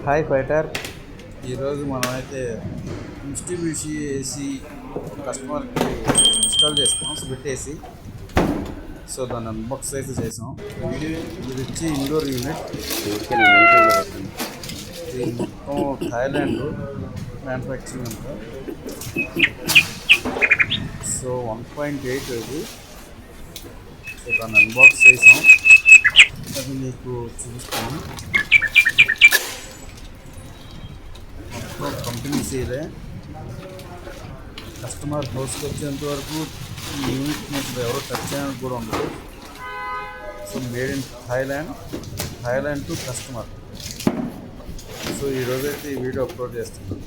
Hi fighter. ఈరోజు మనమైతే మిస్టిబిషి AC కస్టమర్కి ఇన్స్టాల్ చేస్తాం, స్ప్లిట్ ఏసీ. సో దాన్ని అన్బాక్స్ అయితే చేసాం. ఇది వచ్చి ఇండోర్ యూనిట్. ఇది మొత్తం థాయిలాండ్ మ్యానుఫ్యాక్చరింగ్ అంతా. సో 1.8 ఇది. సో దాన్ని అన్బాక్స్ చేసాం, అది మీకు చూపిస్తాను. మొత్తం కంపెనీ సీలే. కస్టమర్ హౌస్కి వచ్చేంత వరకు ఈ యూనిట్ అసలు ఎవరో టచ్ చేయడానికి కూడా ఉండదు. So made in Thailand to customer. So ఈరోజైతే ఈ వీడియో అప్లోడ్ చేస్తున్నాను.